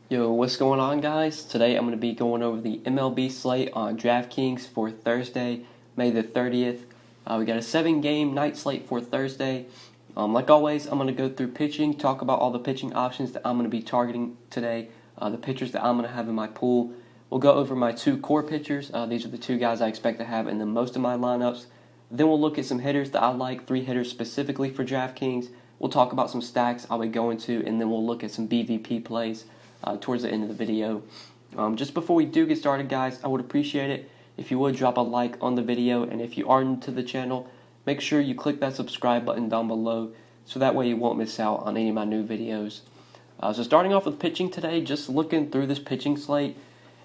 Yo, what's going on, guys? Today I'm going to be going over the MLB slate on DraftKings for Thursday, May the 30th. We got a 7-game night slate for Thursday. Like always, I'm going to go through pitching, talk about all the pitching options that I'm going to be targeting today, the pitchers that I'm going to have in my pool. We'll go over my 2 core pitchers. These are the 2 guys I expect to have in the most of my lineups. Then we'll look at some hitters that I like, 3 hitters specifically for DraftKings. We'll talk about some stacks I'll be going to, and then we'll look at some BVP plays towards the end of the video. Just before we do get started, guys, I would appreciate it if you would drop a like on the video, and if you are new to the channel, make sure you click that subscribe button down below so that way you won't miss out on any of my new videos. So starting off with pitching today, just looking through this pitching slate,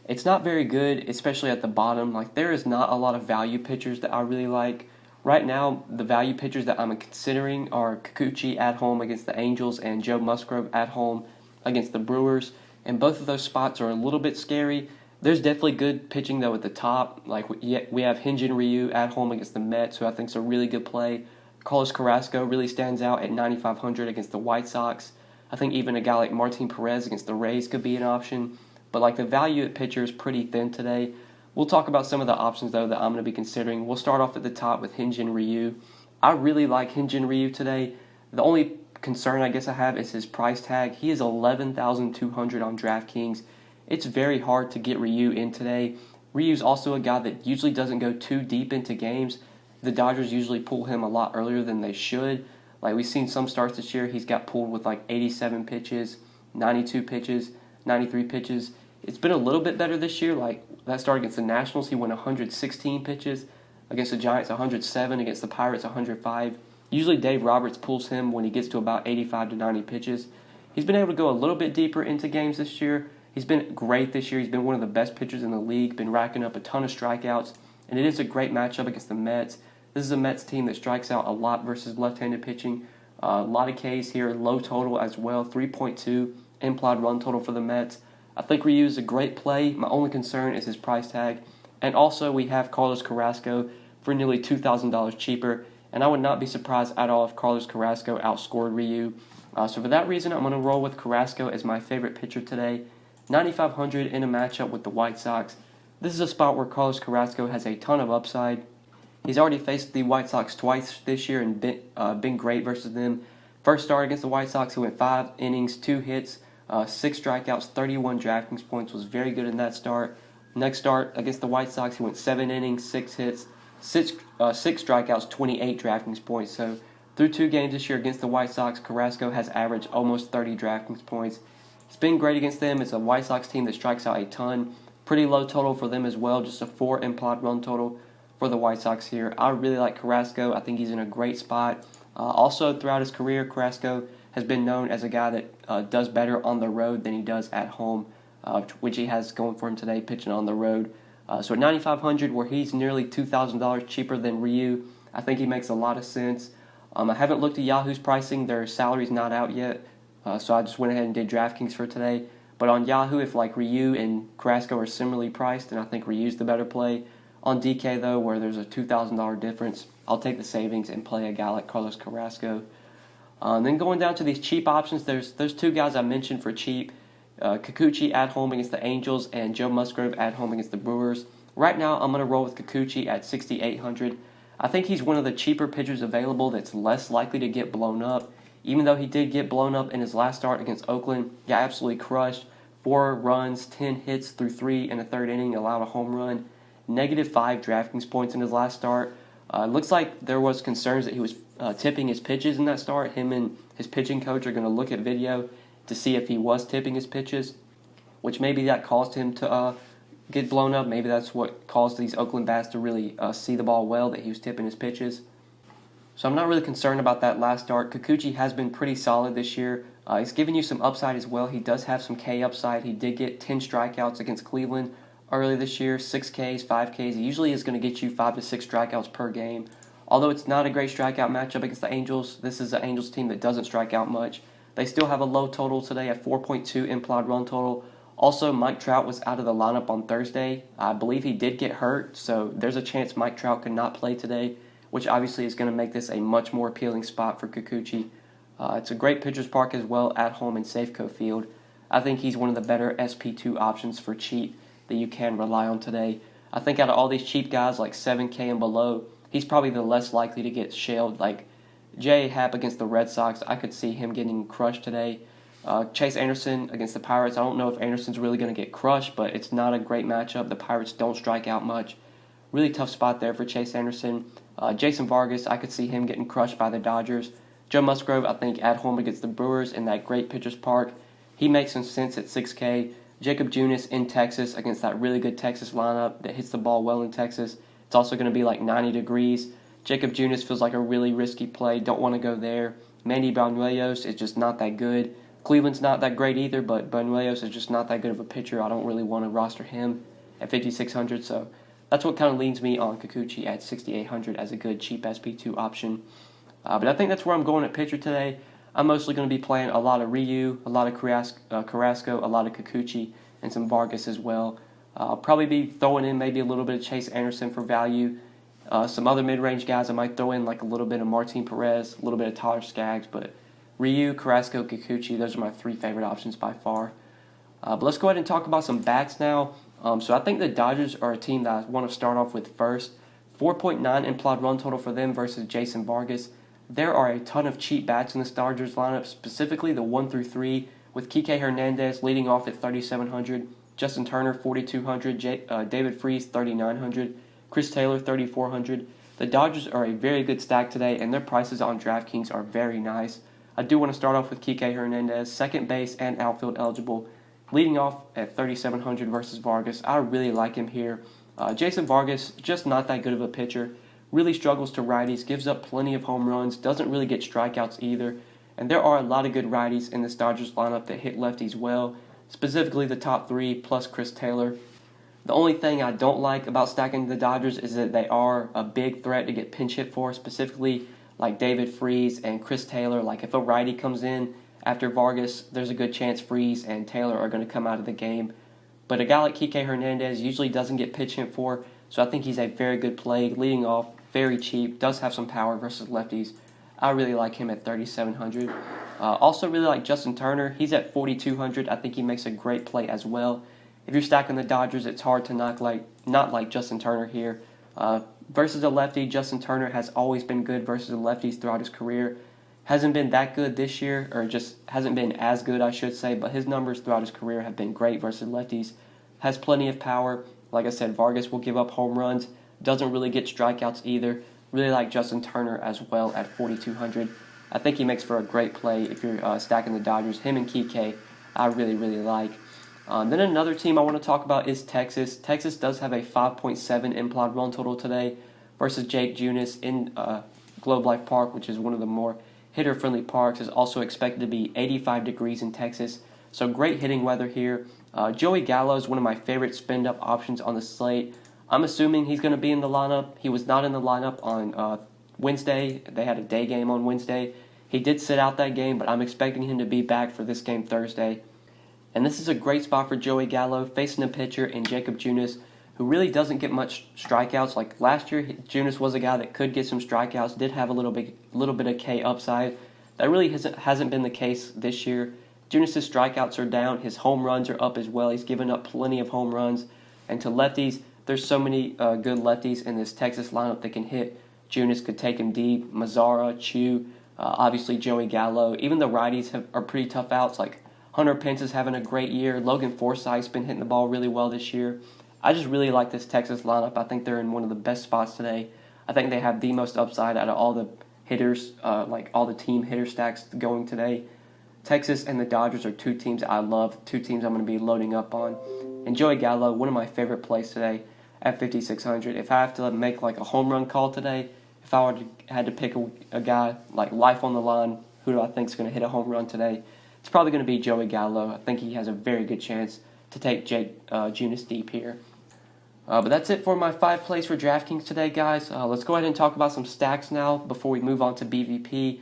it's not very good, especially at the bottom. Like, there is not a lot of value pitchers that I really like. Right now, the value pitchers that I'm considering are Kikuchi at home against the Angels and Joe Musgrove at home against the Brewers. And both of those spots are a little bit scary. There's definitely good pitching, though, at the top. Like, we have Hyun-Jin Ryu at home against the Mets, who I think is a really good play. Carlos Carrasco really stands out at 9,500 against the White Sox. I think even a guy like Martin Perez against the Rays could be an option. But, like, the value at pitcher is pretty thin today. We'll talk about some of the options, though, that I'm going to be considering. We'll start off at the top with Hyun-Jin Ryu. I really like Hyun-Jin Ryu today. The only concern I guess I have is his price tag. He is 11,200 on DraftKings. It's very hard to get Ryu in today. Ryu's also a guy that usually doesn't go too deep into games. The Dodgers usually pull him a lot earlier than they should. Like, we've seen some starts this year, he's got pulled with like 87 pitches, 92 pitches, 93 pitches. It's been a little bit better this year. Like, that start against the Nationals, he went 116 pitches. Against the Giants, 107. Against the Pirates, 105. Usually Dave Roberts pulls him when he gets to about 85 to 90 pitches. He's been able to go a little bit deeper into games this year. He's been great this year. He's been one of the best pitchers in the league, been racking up a ton of strikeouts, and it is a great matchup against the Mets. This is a Mets team that strikes out a lot versus left-handed pitching. A lot of Ks here, low total as well, 3.2 implied run total for the Mets. I think Ryu is a great play. My only concern is his price tag. And also we have Carlos Carrasco for nearly $2,000 cheaper. And I would not be surprised at all if Carlos Carrasco outscored Ryu. So for that reason, I'm going to roll with Carrasco as my favorite pitcher today. 9,500 in a matchup with the White Sox. This is a spot where Carlos Carrasco has a ton of upside. He's already faced the White Sox twice this year and been great versus them. First start against the White Sox, he went 5 innings, 2 hits, 6 strikeouts, 31 DraftKings points. Was very good in that start. Next start against the White Sox, he went 7 innings, 6 hits, 6 strikeouts, 28 DraftKings points. So through 2 games this year against the White Sox, Carrasco has averaged almost 30 DraftKings points. It's been great against them. It's a White Sox team that strikes out a ton. Pretty low total for them as well, just a 4 implied run total for the White Sox here. I really like Carrasco. I think he's in a great spot. Also, throughout his career, Carrasco has been known as a guy that does better on the road than he does at home, which he has going for him today, pitching on the road. So at 9,500, where he's nearly $2,000 cheaper than Ryu, I think he makes a lot of sense. I haven't looked at Yahoo's pricing. Their salary's not out yet, so I just went ahead and did DraftKings for today. But on Yahoo, if like Ryu and Carrasco are similarly priced, then I think Ryu's the better play. On DK, though, where there's a $2,000 difference, I'll take the savings and play a guy like Carlos Carrasco. Then going down to these cheap options, there's 2 guys I mentioned for cheap. Kikuchi at home against the Angels and Joe Musgrove at home against the Brewers. Right now, I'm going to roll with Kikuchi at 6,800. I think he's one of the cheaper pitchers available that's less likely to get blown up. Even though he did get blown up in his last start against Oakland, got absolutely crushed. 4 runs, 10 hits through 3 and a third inning, allowed a home run. -5 DraftKings points in his last start. Looks like there was concerns that he was tipping his pitches in that start. Him and his pitching coach are going to look at video to see if he was tipping his pitches, which maybe that caused him to get blown up. Maybe that's what caused these Oakland bats to really see the ball well, that he was tipping his pitches. So I'm not really concerned about that last start. Kikuchi has been pretty solid this year. He's given you some upside as well. He does have some K upside. He did get 10 strikeouts against Cleveland early this year, 6 Ks, 5 Ks. He usually is going to get you 5 to 6 strikeouts per game. Although it's not a great strikeout matchup against the Angels, this is an Angels team that doesn't strike out much. They still have a low total today at 4.2 implied run total. Also, Mike Trout was out of the lineup on Thursday. I believe he did get hurt, so there's a chance Mike Trout could not play today, which obviously is going to make this a much more appealing spot for Kikuchi. It's a great pitcher's park as well at home in Safeco Field. I think he's one of the better SP2 options for cheap that you can rely on today. I think out of all these cheap guys like 7K and below, he's probably the less likely to get shelled. Like J. Happ against the Red Sox, I could see him getting crushed today. Chase Anderson against the Pirates, I don't know if Anderson's really going to get crushed, but it's not a great matchup. The Pirates don't strike out much. Really tough spot there for Chase Anderson. Jason Vargas, I could see him getting crushed by the Dodgers. Joe Musgrove, I think at home against the Brewers in that great pitcher's park, he makes some sense at 6K. Jacob Junis in Texas against that really good Texas lineup that hits the ball well in Texas. It's also going to be like 90 degrees. Jacob Junis feels like a really risky play. Don't want to go there. Manny Banuelos is just not that good. Cleveland's not that great either, but Banuelos is just not that good of a pitcher. I don't really want to roster him at 5,600, so that's what kind of leads me on Kikuchi at 6,800 as a good cheap SP2 option. But I think that's where I'm going at pitcher today. I'm mostly going to be playing a lot of Ryu, a lot of Carrasco, a lot of Kikuchi, and some Vargas as well. I'll probably be throwing in maybe a little bit of Chase Anderson for value. Some other mid-range guys I might throw in like a little bit of Martin Perez, a little bit of Tyler Skaggs, but Ryu, Carrasco, Kikuchi, those are my three favorite options by far. But let's go ahead and talk about some bats now. So I think the Dodgers are a team that I want to start off with first. 4.9 implied run total for them versus Jason Vargas. There are a ton of cheap bats in this Dodgers lineup, specifically the 1 through 3, with Kike Hernandez leading off at 3,700, Justin Turner 4,200, David Freese 3,900, Chris Taylor 3,400. The Dodgers are a very good stack today, and their prices on DraftKings are very nice. I do want to start off with Kike Hernandez, second base and outfield eligible, leading off at 3,700 versus Vargas. I really like him here. Jason Vargas, just not that good of a pitcher. Really struggles to righties, gives up plenty of home runs, doesn't really get strikeouts either. And there are a lot of good righties in this Dodgers lineup that hit lefties well, specifically the top three plus Chris Taylor. The only thing I don't like about stacking the Dodgers is that they are a big threat to get pinch hit for, specifically like David Freese and Chris Taylor. Like if a righty comes in after Vargas, there's a good chance Freese and Taylor are going to come out of the game. But a guy like Kike Hernandez usually doesn't get pitch hit for, so I think he's a very good play, leading off, very cheap, does have some power versus lefties. I really like him at 3,700. Also really like Justin Turner. He's at 4,200. I think he makes a great play as well. If you're stacking the Dodgers, it's hard to not like Justin Turner here. Versus a lefty, Justin Turner has always been good versus the lefties throughout his career. Hasn't been that good this year, or just hasn't been as good, I should say, but his numbers throughout his career have been great versus lefties. Has plenty of power. Like I said, Vargas will give up home runs. Doesn't really get strikeouts either. Really like Justin Turner as well at 4,200. I think he makes for a great play if you're stacking the Dodgers. Him and Kike, I really, really like. Then another team I want to talk about is Texas. Texas does have a 5.7 implied run total today versus Jake Junis in Globe Life Park, which is one of the more hitter-friendly parks. Is also expected to be 85 degrees in Texas. So great hitting weather here. Joey Gallo is one of my favorite spend-up options on the slate. I'm assuming he's going to be in the lineup. He was not in the lineup on Wednesday. They had a day game on Wednesday. He did sit out that game, but I'm expecting him to be back for this game Thursday. And this is a great spot for Joey Gallo, facing a pitcher in Jacob Junis, who really doesn't get much strikeouts. Like last year, Junis was a guy that could get some strikeouts, did have a little bit of K upside. That really hasn't been the case this year. Junis' strikeouts are down. His home runs are up as well. He's given up plenty of home runs. And to lefties, there's so many good lefties in this Texas lineup that can hit. Junis could take him deep. Mazzara, Chu, obviously Joey Gallo. Even the righties are pretty tough outs. Like Hunter Pence is having a great year. Logan Forsythe's been hitting the ball really well this year. I just really like this Texas lineup. I think they're in one of the best spots today. I think they have the most upside out of all the hitters, like all the team hitter stacks going today. Texas and the Dodgers are two teams I love, two teams I'm going to be loading up on. And Joey Gallo, one of my favorite plays today at 5,600. If I have to make like a home run call today, if I had to pick a guy like life on the line, who do I think is going to hit a home run today? It's probably going to be Joey Gallo. I think he has a very good chance to take Jake Junis deep here. But that's it for my 5 plays for DraftKings today, guys. Let's go ahead and talk about some stacks now before we move on to BVP.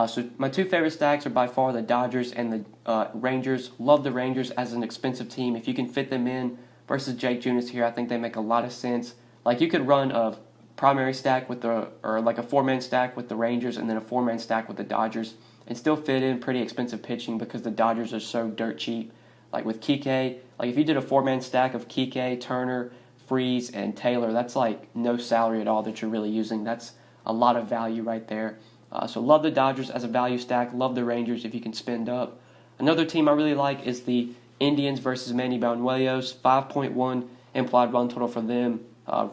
So my 2 favorite stacks are by far the Dodgers and the Rangers. Love the Rangers as an expensive team. If you can fit them in versus Jake Junis here, I think they make a lot of sense. Like you could run a primary stack with or like a 4-man stack with the Rangers and then a 4-man stack with the Dodgers and still fit in pretty expensive pitching because the Dodgers are so dirt cheap. Like with Kike, like if you did a 4-man stack of Kike, Turner, Freeze, and Taylor, that's like no salary at all that you're really using. That's a lot of value right there. So love the Dodgers as a value stack. Love the Rangers if you can spend up. Another team I really like is the Indians versus Manny Banuelos. 5.1 implied run total for them.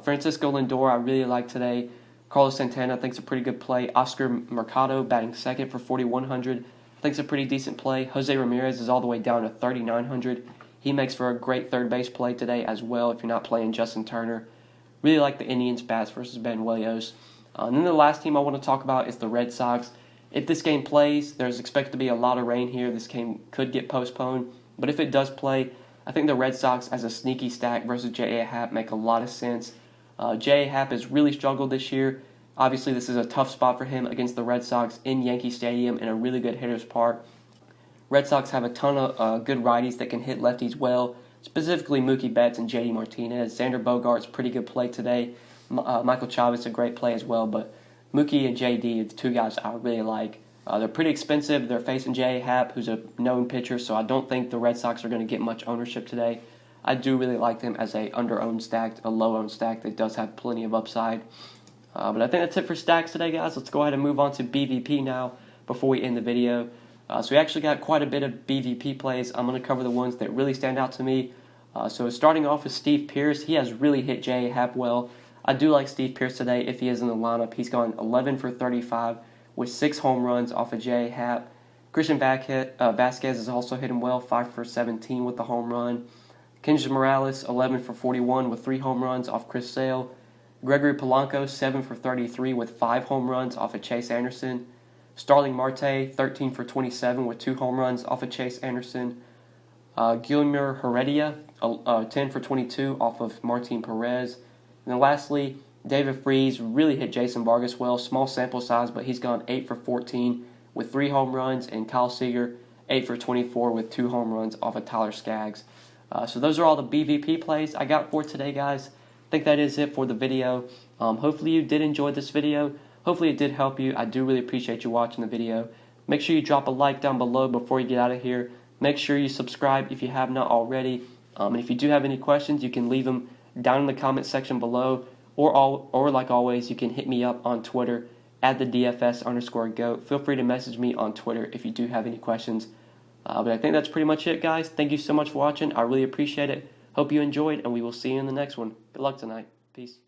Francisco Lindor I really like today. Carlos Santana I think is a pretty good play. Oscar Mercado batting second for 4,100. I think it's a pretty decent play. Jose Ramirez is all the way down to 3,900. He makes for a great third base play today as well if you're not playing Justin Turner. Really like the Indians bats versus Banuelos. And then the last team I want to talk about is the Red Sox. If this game plays, there's expected to be a lot of rain here. This game could get postponed. But if it does play, I think the Red Sox as a sneaky stack versus J.A. Happ make a lot of sense. J.A. Happ has really struggled this year. Obviously, this is a tough spot for him against the Red Sox in Yankee Stadium in a really good hitter's park. Red Sox have a ton of good righties that can hit lefties well, specifically Mookie Betts and J.D. Martinez. Xander Bogaerts, pretty good play today. Michael Chavez, a great play as well. But Mookie and J.D. are the two guys I really like. They're pretty expensive. They're facing J.A. Happ, who's a known pitcher, so I don't think the Red Sox are going to get much ownership today. I do really like them as a under-owned stack, a low-owned stack that does have plenty of upside. But I think that's it for stacks today, guys. Let's go ahead and move on to BVP now before we end the video. So we actually got quite a bit of BVP plays. I'm going to cover the ones that really stand out to me. So starting off with Steve Pearce, he has really hit J.A. Happ well. I do like Steve Pearce today if he is in the lineup. He's gone 11 for 35 with 6 home runs off of J.A. Happ. Christian Vasquez has also hit him well, 5 for 17 with the home run. Kenji Morales, 11 for 41 with 3 home runs off Chris Sale. Gregory Polanco, 7 for 33 with 5 home runs off of Chase Anderson. Starling Marte, 13 for 27 with 2 home runs off of Chase Anderson. Guillermo Heredia, 10 for 22 off of Martin Perez. And then lastly, David Freese really hit Jason Vargas well. Small sample size, but he's gone 8 for 14 with 3 home runs. And Kyle Seager, 8 for 24 with 2 home runs off of Tyler Skaggs. So those are all the BVP plays I got for today, guys. I think that is it for the video. Hopefully you did enjoy this video. Hopefully it did help you. I do really appreciate you watching the video. Make sure you drop a like down below before you get out of here. Make sure you subscribe if you have not already. And if you do have any questions, you can leave them down in the comment section below. Or like always, you can hit me up on Twitter at the DFS_GOAT. Feel free to message me on Twitter if you do have any questions. But I think that's pretty much it, guys. Thank you so much for watching. I really appreciate it. Hope you enjoyed, and we will see you in the next one. Good luck tonight. Peace.